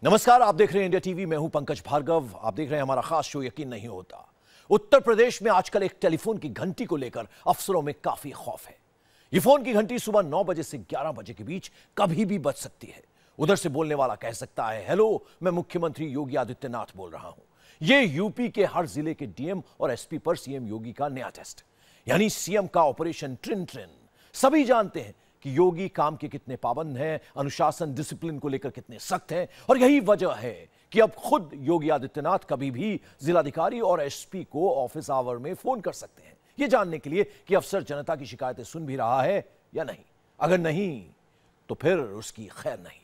नमस्कार, आप देख रहे हैं इंडिया टीवी। मैं हूं पंकज भार्गव। आप देख रहे हैं हमारा खास शो यकीन नहीं होता। उत्तर प्रदेश में आजकल एक टेलीफोन की घंटी को लेकर अफसरों में काफी खौफ है। ये फोन की घंटी सुबह 9 बजे से 11 बजे के बीच कभी भी बज सकती है। उधर से बोलने वाला कह सकता है, हेलो, मैं मुख्यमंत्री योगी आदित्यनाथ बोल रहा हूं। ये यूपी के हर जिले के डीएम और एसपी पर सीएम योगी का नया टेस्ट, यानी सीएम का ऑपरेशन ट्रिन ट्रिन। सभी जानते हैं कि योगी काम के कितने पाबंद हैं, अनुशासन डिसिप्लिन को लेकर कितने सख्त हैं, और यही वजह है कि अब खुद योगी आदित्यनाथ कभी भी जिलाधिकारी और एसपी को ऑफिस आवर में फोन कर सकते हैं, यह जानने के लिए कि अफसर जनता की शिकायतें सुन भी रहा है या नहीं। अगर नहीं तो फिर उसकी खैर नहीं।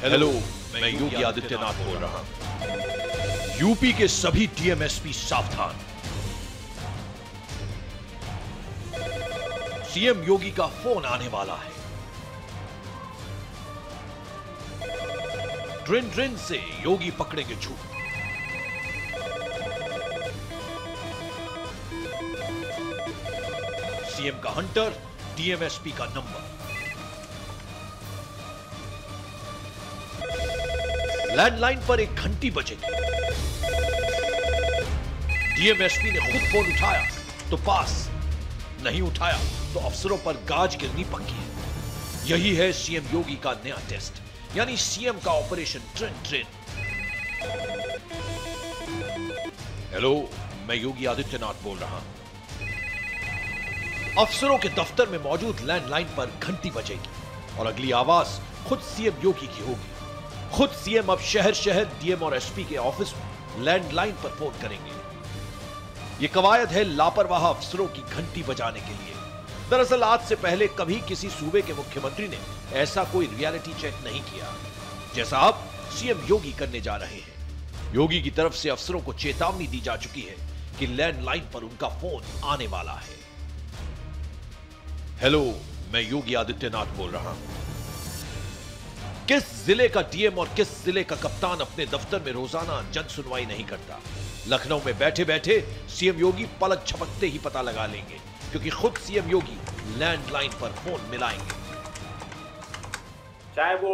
हेलो, मैं योगी आदित्यनाथ बोल रहा हूं। यूपी के सभी डीएमएसपी सावधान। सीएम योगी का फोन आने वाला है। ट्रिन ट्रिन से योगी पकड़ेंगे झूठ। सीएम का हंटर, डीएमएसपी का नंबर। लैंडलाइन पर एक घंटी बजेगी। डीएमएसपी ने खुद फोन उठाया तो पास, नहीं उठाया तो अफसरों पर गाज गिरनी पक्की है। यही है सीएम योगी का नया टेस्ट, यानी सीएम का ऑपरेशन ट्रिन ट्रिन। हेलो, मैं योगी आदित्यनाथ बोल रहा हूं। अफसरों के दफ्तर में मौजूद लैंडलाइन पर घंटी बजेगी और अगली आवाज खुद सीएम योगी की होगी। खुद सीएम अब शहर शहर डीएम और एसपी के ऑफिस में लैंडलाइन पर फोन करेंगे। यह कवायद है लापरवाह अफसरों की घंटी बजाने के लिए। दरअसल आज से पहले कभी किसी सूबे के मुख्यमंत्री ने ऐसा कोई रियलिटी चेक नहीं किया, जैसा अब सीएम योगी करने जा रहे हैं। योगी की तरफ से अफसरों को चेतावनी दी जा चुकी है कि लैंडलाइन पर उनका फोन आने वाला है। हेलो, मैं योगी आदित्यनाथ बोल रहा हूं। किस जिले का डीएम और किस जिले का कप्तान अपने दफ्तर में रोजाना जन सुनवाई नहीं करता? लखनऊ में बैठे बैठे सीएम योगी पलक झपकते ही पता लगा लेंगे, क्योंकि खुद सीएम योगी लैंडलाइन पर फोन मिलाएंगे। चाहे वो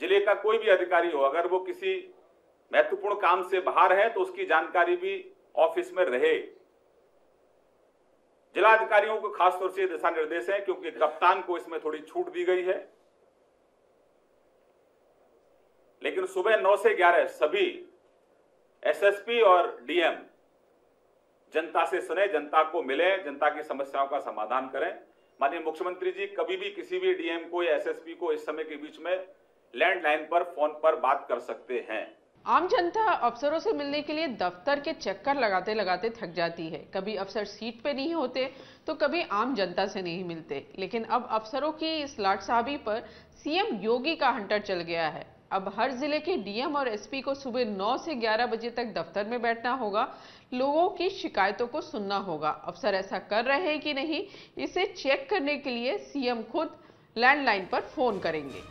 जिले का कोई भी अधिकारी हो, अगर वो किसी महत्वपूर्ण काम से बाहर है तो उसकी जानकारी भी ऑफिस में रहे। जिला अधिकारियों को खासतौर से दिशा निर्देश है, क्योंकि कप्तान को इसमें थोड़ी छूट दी गई है। लेकिन सुबह 9 से 11 सभी एसएसपी और डीएम जनता से सुने, जनता को मिले, जनता की समस्याओं का समाधान करें। माननीय मुख्यमंत्री जी कभी भी किसी भी डीएम को या एसएसपी को इस समय के बीच में लैंडलाइन पर फोन पर बात कर सकते हैं। आम जनता अफसरों से मिलने के लिए दफ्तर के चक्कर लगाते लगाते थक जाती है। कभी अफसर सीट पे नहीं होते तो कभी आम जनता से नहीं मिलते। लेकिन अब अफसरों की इस लाटसाहबी पर सीएम योगी का हंटर चल गया है। अब हर जिले के डीएम और एसपी को सुबह 9 से 11 बजे तक दफ्तर में बैठना होगा, लोगों की शिकायतों को सुनना होगा। अफसर ऐसा कर रहे हैं कि नहीं, इसे चेक करने के लिए सीएम खुद लैंडलाइन पर फोन करेंगे।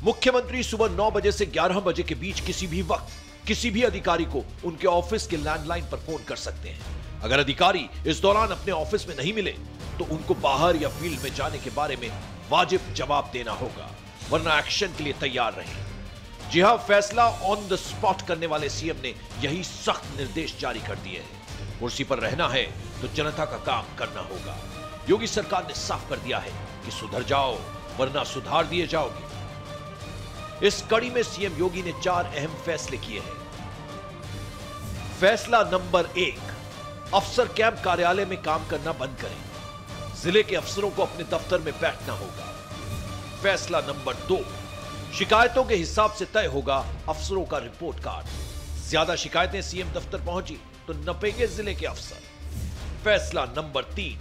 मुख्यमंत्री सुबह 9 बजे से 11 बजे के बीच किसी भी वक्त किसी भी अधिकारी को उनके ऑफिस के लैंडलाइन पर फोन कर सकते हैं। अगर अधिकारी इस दौरान अपने ऑफिस में नहीं मिले तो उनको बाहर या फील्ड में जाने के बारे में वाजिब जवाब देना होगा, वरना एक्शन के लिए तैयार रहें। जी हां, फैसला ऑन द स्पॉट करने वाले सीएम ने यही सख्त निर्देश जारी कर दिए हैं। कुर्सी पर रहना है तो जनता का काम करना होगा। योगी सरकार ने साफ कर दिया है कि सुधर जाओ वरना सुधार दिए जाओगे। इस कड़ी में सीएम योगी ने 4 अहम फैसले किए हैं। फैसला नंबर 1, अफसर कैंप कार्यालय में काम करना बंद करें। जिले के अफसरों को अपने दफ्तर में बैठना होगा। फैसला नंबर 2, शिकायतों के हिसाब से तय होगा अफसरों का रिपोर्ट कार्ड। ज्यादा शिकायतें सीएम दफ्तर पहुंची तो नपेंगे जिले के अफसर। फैसला नंबर 3,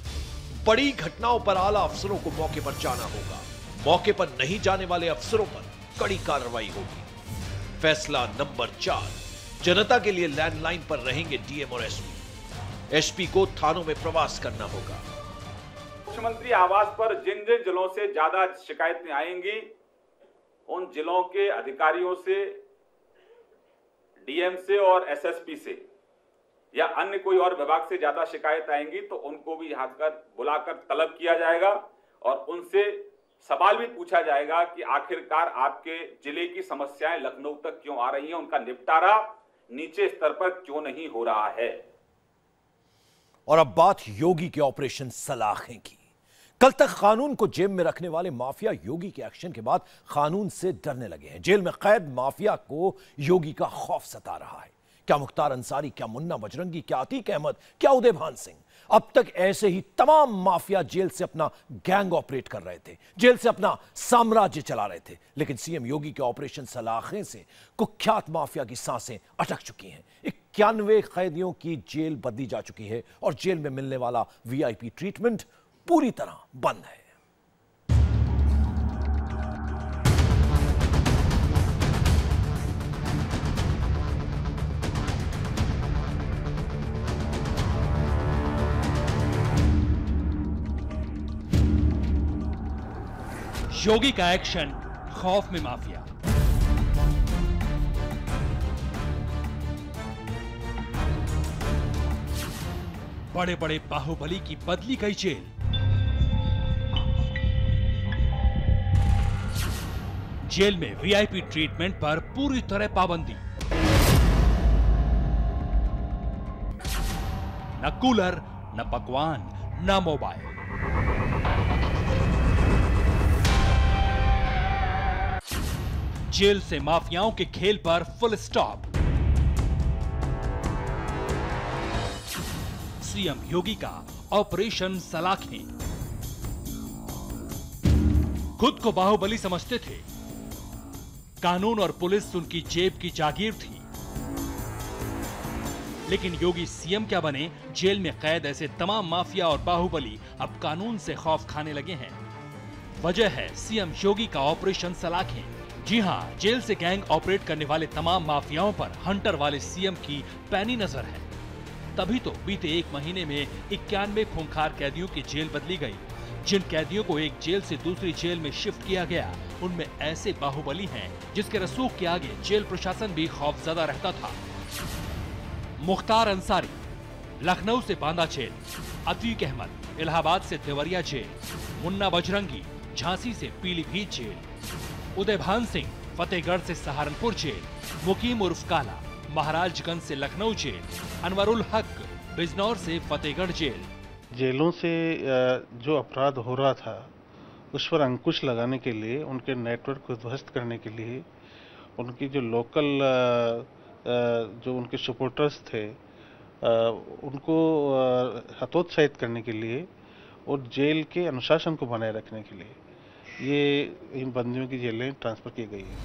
बड़ी घटनाओं पर आला अफसरों को मौके पर जाना होगा। मौके पर नहीं जाने वाले अफसरों पर कड़ी कार्रवाई होगी। फैसला नंबर 4, जनता के लिए लैंडलाइन पर रहेंगे डीएम और एसपी। एसपी को थानों में प्रवास करना होगा। मुख्यमंत्री आवास पर जिन जिन जिलों से ज्यादा शिकायतें आएंगी उन जिलों के अधिकारियों से, डीएम से और एसएसपी से या अन्य कोई और विभाग से ज्यादा शिकायत आएंगी तो उनको भी यहाँ कर बुलाकर तलब किया जाएगा और उनसे सवाल भी पूछा जाएगा कि आखिरकार आपके जिले की समस्याएं लखनऊ तक क्यों आ रही हैं, उनका निपटारा नीचे स्तर पर क्यों नहीं हो रहा है। और अब बात योगी के ऑपरेशन सलाखें की। कल तक कानून को जेब में रखने वाले माफिया योगी के एक्शन के बाद कानून से डरने लगे हैं। जेल में कैद माफिया को योगी का खौफ सता रहा है। क्या मुख्तार अंसारी, क्या मुन्ना बजरंगी, क्या अतीक अहमद, क्या उदय भान सिंह, अब तक ऐसे ही तमाम माफिया जेल से अपना गैंग ऑपरेट कर रहे थे, जेल से अपना साम्राज्य चला रहे थे। लेकिन सीएम योगी के ऑपरेशन सलाखें से कुख्यात माफिया की सांसें अटक चुकी हैं। 91 कैदियों की जेल बदली जा चुकी है और जेल में मिलने वाला वीआईपी ट्रीटमेंट पूरी तरह बंद है। योगी का एक्शन, खौफ में माफिया। बड़े बड़े बाहुबली की बदली गई जेल। जेल में वीआईपी ट्रीटमेंट पर पूरी तरह पाबंदी। न कूलर, न पकवान, न मोबाइल। जेल से माफियाओं के खेल पर फुल स्टॉप। सीएम योगी का ऑपरेशन सलाखें। खुद को बाहुबली समझते थे, कानून और पुलिस उनकी जेब की जागीर थी। लेकिन योगी सीएम क्या बने, जेल में कैद ऐसे तमाम माफिया और बाहुबली अब कानून से खौफ खाने लगे हैं। वजह है सीएम योगी का ऑपरेशन सलाखें। जी हां, जेल से गैंग ऑपरेट करने वाले तमाम माफियाओं पर हंटर वाले सीएम की पैनी नजर है। तभी तो बीते एक महीने में 91 खूंखार कैदियों की जेल बदली गई। जिन कैदियों को एक जेल से दूसरी जेल में शिफ्ट किया गया, उनमें ऐसे बाहुबली हैं जिसके रसूख के आगे जेल प्रशासन भी खौफजदा रहता था। मुख्तार अंसारी, लखनऊ से बांदा जेल। अतीक अहमद, इलाहाबाद से देवरिया जेल। मुन्ना बजरंगी, झांसी से पीलीभीत जेल। उदय भान सिंह, फतेहगढ़ से सहारनपुर जेल। मुकीम उर्फ काला, महाराजगंज से लखनऊ जेल। अनवरुल हक, बिजनौर से फतेहगढ़ जेल। जेलों से जो अपराध हो रहा था उस पर अंकुश लगाने के लिए, उनके नेटवर्क को ध्वस्त करने के लिए, उनकी जो लोकल जो उनके सपोर्टर्स थे उनको हतोत्साहित करने के लिए और जेल के अनुशासन को बनाए रखने के लिए ये इन बंदियों की जेलें ट्रांसफर की गई है।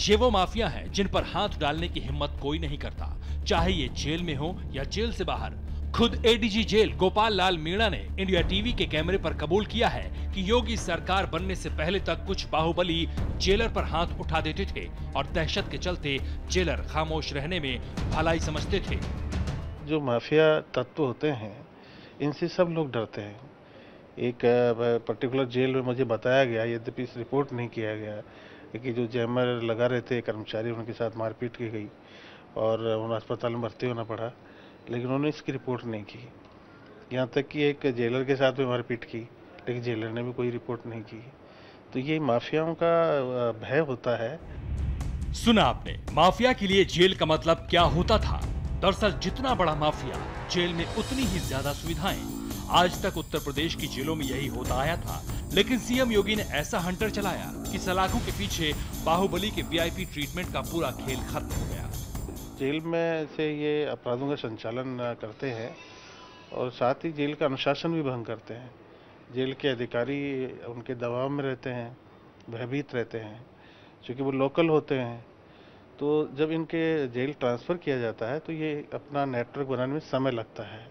ये वो माफिया हैं जिन पर हाथ डालने की हिम्मत कोई नहीं करता, चाहे ये जेल में हो या जेल से बाहर। खुद एडीजी जेल गोपाल लाल मीणा ने इंडिया टीवी के कैमरे पर कबूल किया है कि योगी सरकार बनने से पहले तक कुछ बाहुबली जेलर पर हाथ उठा देते थे और दहशत के चलते जेलर खामोश रहने में भलाई समझते थे। जो माफिया तत्व होते हैं इनसे सब लोग डरते हैं। एक पर्टिकुलर जेल में मुझे बताया गया, यद्यपि इस रिपोर्ट नहीं किया गया, कि जो जैमर लगा रहे थे कर्मचारी, उनके साथ मारपीट की गई और उन्हें अस्पताल में भर्ती होना पड़ा, लेकिन उन्होंने इसकी रिपोर्ट नहीं की। यहाँ तक कि एक जेलर के साथ भी मारपीट की, लेकिन जेलर ने भी कोई रिपोर्ट नहीं की। तो ये माफियाओं का भय होता है। सुना आपने, माफिया के लिए जेल का मतलब क्या होता था। दरअसल जितना बड़ा माफिया, जेल में उतनी ही ज्यादा सुविधाएं। आज तक उत्तर प्रदेश की जेलों में यही होता आया था, लेकिन सीएम योगी ने ऐसा हंटर चलाया कि सलाखों के पीछे बाहुबली के वीआईपी ट्रीटमेंट का पूरा खेल खत्म हो गया। जेल में से ये अपराधों का संचालन करते हैं और साथ ही जेल का अनुशासन भी भंग करते हैं। जेल के अधिकारी उनके दबाव में रहते हैं, भयभीत रहते हैं, क्योंकि वो लोकल होते हैं। तो जब इनके जेल ट्रांसफ़र किया जाता है तो ये अपना नेटवर्क बनाने में समय लगता है।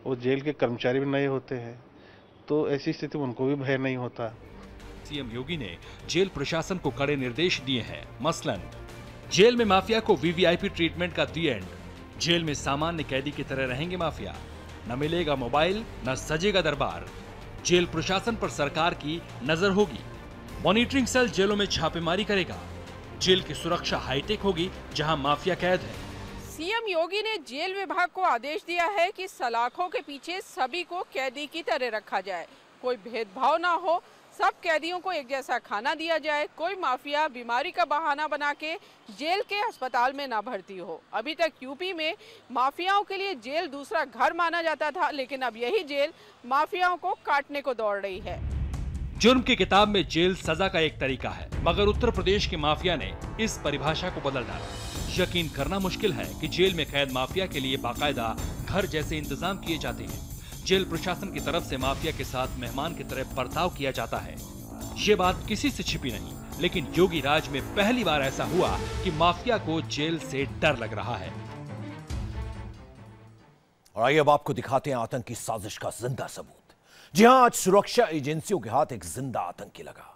वो जेल के कर्मचारी भी नए होते हैं, तो ऐसी स्थिति में उनको भी भय नहीं होता। सीएम योगी ने जेल प्रशासन को कड़े निर्देश दिए हैं। मसलन जेल में माफिया को वीवीआईपी ट्रीटमेंट का दी एंड। जेल में सामान्य कैदी की तरह रहेंगे माफिया, न मिलेगा मोबाइल, न सजेगा दरबार। जेल प्रशासन पर सरकार की नजर होगी। मॉनिटरिंग सेल जेलों में छापेमारी करेगा। जेल की सुरक्षा हाईटेक होगी, जहां माफिया कैद है। सीएम योगी ने जेल विभाग को आदेश दिया है कि सलाखों के पीछे सभी को कैदी की तरह रखा जाए, कोई भेदभाव ना हो, सब कैदियों को एक जैसा खाना दिया जाए, कोई माफिया बीमारी का बहाना बना के जेल के अस्पताल में ना भर्ती हो। अभी तक यूपी में माफियाओं के लिए जेल दूसरा घर माना जाता था, लेकिन अब यही जेल माफियाओं को काटने को दौड़ रही है। जुर्म की किताब में जेल सजा का एक तरीका है, मगर उत्तर प्रदेश के माफिया ने इस परिभाषा को बदल डाला। यकीन करना मुश्किल है कि जेल में कैद माफिया के लिए बाकायदा घर जैसे इंतजाम किए जाते हैं। जेल प्रशासन की तरफ से माफिया के साथ मेहमान की तरह बर्ताव किया जाता है। ये बात किसी से छिपी नहीं, लेकिन योगी राज में पहली बार ऐसा हुआ कि माफिया को जेल से डर लग रहा है। और आइए अब आपको दिखाते हैं आतंकी साजिश का जिंदा सबूत। जी हां, आज सुरक्षा एजेंसियों के हाथ एक जिंदा आतंकी लगा।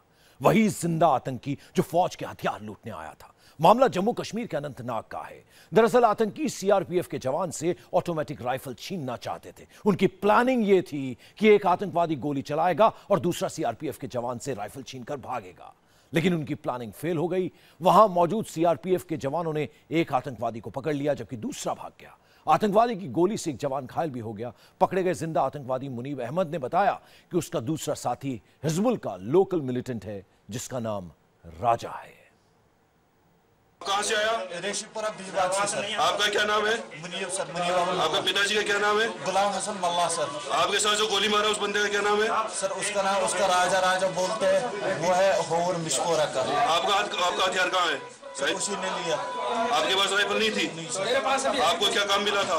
वही जिंदा आतंकी जो फौज के हथियार लूटने आया था। मामला जम्मू कश्मीर के अनंतनाग का है। दरअसल आतंकी सीआरपीएफ के जवान से ऑटोमेटिक राइफल छीनना चाहते थे। उनकी प्लानिंग यह थी कि एक आतंकवादी गोली चलाएगा और दूसरा सीआरपीएफ के जवान से राइफल छीनकर भागेगा, लेकिन उनकी प्लानिंग फेल हो गई। वहां मौजूद सीआरपीएफ के जवानों ने एक आतंकवादी को पकड़ लिया, जबकि दूसरा भाग गया। आतंकवादी की गोली से एक जवान घायल भी हो गया। पकड़े गए जिंदा आतंकवादी मुनीब अहमद ने बताया कि उसका दूसरा साथी हिजबुल का लोकल मिलिटेंट है, जिसका नाम राजा है। कहाँ से आया? रेशीपुरा बीजबाग से सर। आपका क्या नाम है? मुनीब सर, मुनीब। आपका पिताजी का क्या नाम है? गुलाम हसन मल्ला सर। आपके साथ जो गोली मारा उस बंदे का क्या नाम है? सर उसका नाम, उसका राजा बोलते हैं, वो है होर मिशकोरा का। आपका हथियार कहाँ है? सर उसी ने लिया। आपके पास राइफल नहीं थी? नहीं सर। आपको क्या काम मिला था?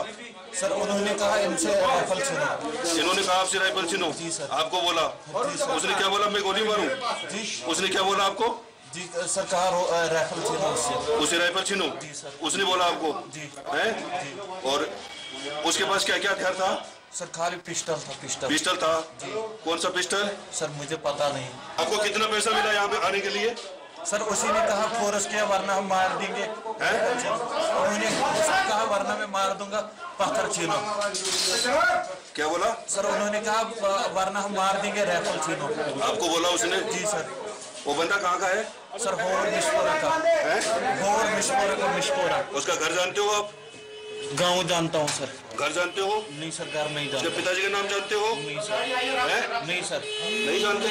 सर उन्होंने कहा इनसे राइफल छीनो। इन्होंने कहा आपसे राइफल छीनो? जी सर। आपको बोला? उसने क्या बोला, मैं गोली मारूं? जी। उसने क्या बोला आपको? जी सर, कहा राइफल छीनो उससे। उसे राइफल छीनो? जी सर। उसने बोला आपको? जी। है? और उसके पास क्या क्या हथियार था? सर खाली पिस्टल था। पिस्टल था? कौन सा पिस्टल? सर मुझे पता नहीं। आपको कितना पैसा मिला यहाँ पे आने के लिए? सर उसी ने कहा फोर्स किया वरना हम मार देंगे। उन्होंने कहा वरना मैं मार दूंगा, पत्थर छीनो। क्या बोला? सर उन्होंने कहा वरना हम मार देंगे, राइफल छीनो। आपको बोला उसने? जी सर। वो बंदा कहाँ का है? सर होर मिशकोरा का है। होर मिशकोरा का मिशकोरा। उसका घर जानते हो आप? गांव जानता हूँ सर। घर जानते हो? नहीं सर, घर नहीं जानता। पिताजी का नाम जानते हो? नहीं सर। है? नहीं सर। नहीं जानते?